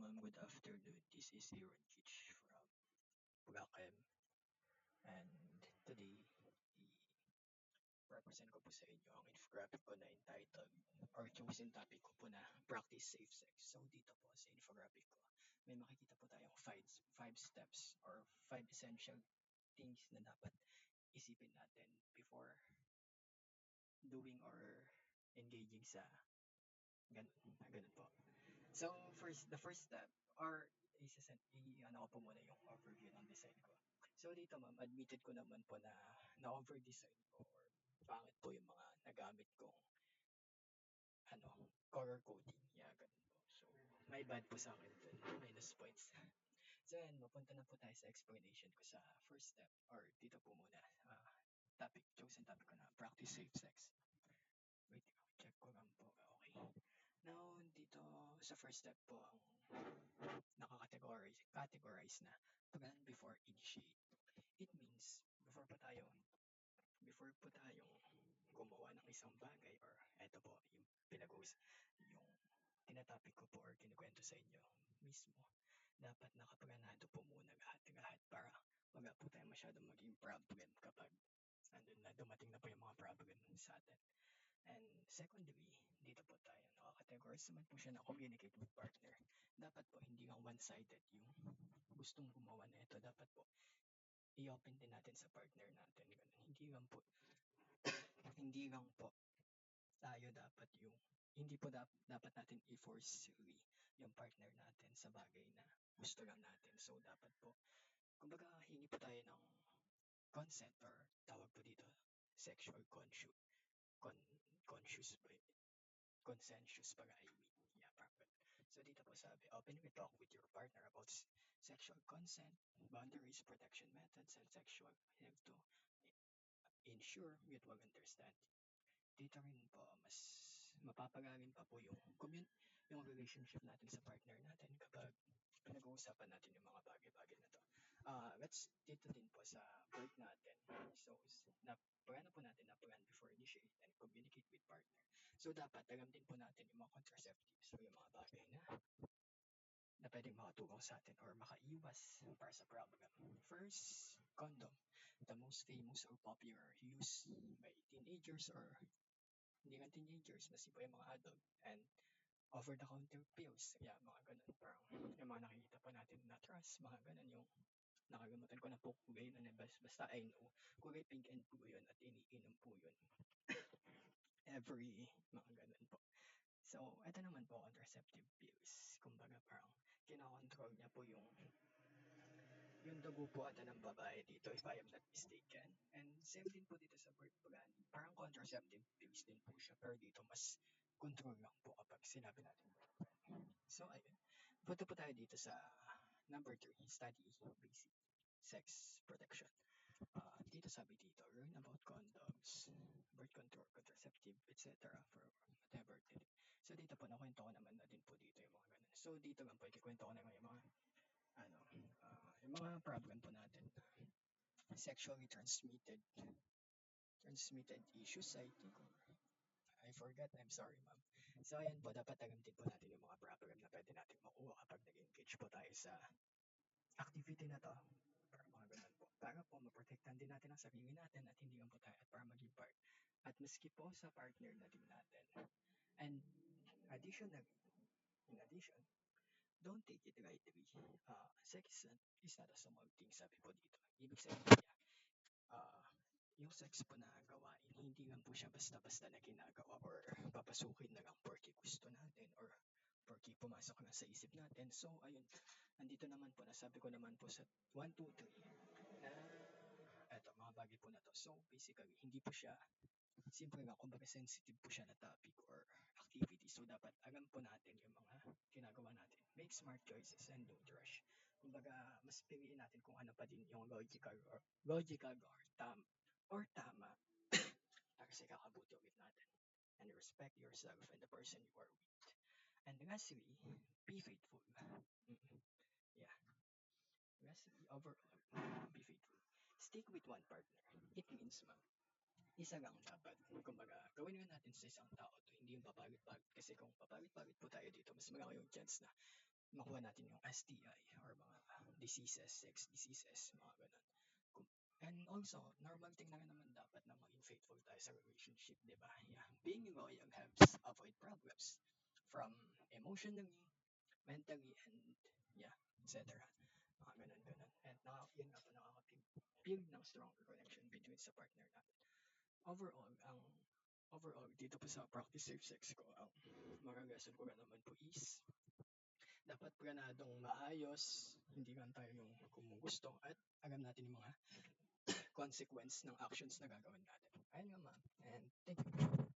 ma'am. Good afternoon. This is Aaron Kitch from Bulacan. And today, i-represent ko po sa inyo ang infographic ko na entitled or chosen topic ko po na Practice Safe Sex. So dito po sa infographic ko, may makikita po tayong five steps or five essential things na dapat isipin natin before doing or engaging sa ganun po. So, the first step, or ano ko po muna yung overview ng design ko. So, dito ma'am, admitted ko naman po na na-over-design ko or pangit po yung mga nagamit kong ano, color coding. Yeah, ganun po. So, may bad po sa akin dun. Minus points. So, yan, mapunta na po tayo sa explanation ko sa first step or dito po muna. Chosen topic ko na practice safe sex. Wait, check ko lang po. Okay. Now, dito sa first step po, ang categorize na plan before initiate. It means, before po tayong gumawa ng isang bagay or eto po, yung tinatopic ko po or kinukwento sa inyo mismo, dapat nakaplanado po muna lahat para wala po tayo masyadong maging problem kapag dumating na po yung mga problem sa atin. And secondly, dito po tayo nakakategorize naman po siya na communicate with partner. Dapat po hindi lang one-sided yung gustong gumawa na ito. Dapat po i-open din natin sa partner natin. Ganun. Hindi lang po tayo dapat yung hindi po dapat natin i-forcefully yung partner natin sa bagay na gusto lang natin. So dapat po kumbaga hingi po tayo ng consent or tawag po dito sexual conscious ba consensus pala I mean. Yeah, parang so dito po sabi, openly talk with your partner about sexual consent, boundaries, protection methods, and sexual health to ensure mutual understanding. Dito rin po, mas mapapagaling pa po yung relationship natin sa partner natin kapag pinag-uusapan natin yung mga bagay-bagay na to. Let's dito din po sa work natin. So, plan po natin na plan before initiate and communicate with partner. So, dapat alam din po natin yung mga contraceptives o yung mga bagay na pwedeng makatulong sa atin or makaiwas para sa problem. First, condom. The most famous or popular use by teenagers or hindi lang teenagers, mas iba yung mga adult and over-the-counter pills. Yeah, mga ganun. Parang yung mga nakikita po natin na trust, mga ganun yung nakalimutan ko na po kulay na basta I know. Kulay pink and blue yun at iniinom po yun. Mga ganun po. So, ito naman po, contraceptive pills. Kumbaga parang kinokontrol niya po yung dugo po ata ng babae dito if I am not mistaken. And same din po dito sa birth plan. Parang contraceptive pills din po siya pero dito mas control lang po kapag sinabi natin birth plan. So ayun. Punta po tayo dito sa number 3, study basic sex protection. Dito sabi dito, learn about condoms, birth control, contraceptive, etc. for whatever. So dito po, nakwento ko naman na din po dito yung mga ganun. So dito lang po, ikikwento ko naman yung mga yung mga problem po natin sexually transmitted issues I think or I forgot, I'm sorry ma'am. So ayan po, dapat alam din po natin yung mga problem na pwede natin makuha kapag nag-engage po tayo sa activity na to para mga ganun po. Para po maprotektan din natin ang sarili natin at hindi lang po tayo at para maging part. At maski po sa partner na din natin. And in addition, don't take it lightly. Sex is not a small thing, sabi po dito. Ibig sabihin niya, yung sex po na gawain, hindi lang po siya basta-basta na ginagawa or papasukin na lang porque gusto natin or porque pumasok na sa isip natin. So, ayun, nandito naman po, nasabi ko naman po sa 1, 2, 3 na eto, mga bagay po na to. So, basically, hindi po siya simple lang, kumbaga sensitive po siya na topic or activity. So, dapat alam po natin yung mga ginagawa natin. Make smart choices and don't rush. Kumbaga, mas piliin natin kung ano pa din yung logical or tama para sa kakabuti ulit natin. And respect yourself and the person you are with. And lastly, be faithful. Yeah. Lastly, overall, be faithful. Stick with one partner. It means, isa lang dapat. Kumbaga, gawin nga natin sa isang tao to, hindi yung papalit-palit. Kasi kung papalit-palit po tayo dito, mas malaki yung chance na makuha natin yung STI or mga diseases, sex diseases, mga ganun. And also, normal thing lang naman dapat na maging faithful tayo sa relationship, di ba? Yeah. Being loyal helps avoid problems from emotionally, mentally, and yeah, etc. Mga ganun-ganun. And yun nga po nakaka-build ng stronger connection between sa partner natin. Overall, dito po sa practice safe sex ko, ang magagasol ko naman po is dapat planadong maayos, hindi lang tayo yung kumugusto at alam natin yung mga consequence ng actions na gagawin natin. Ayun nga ma'am. And thank you.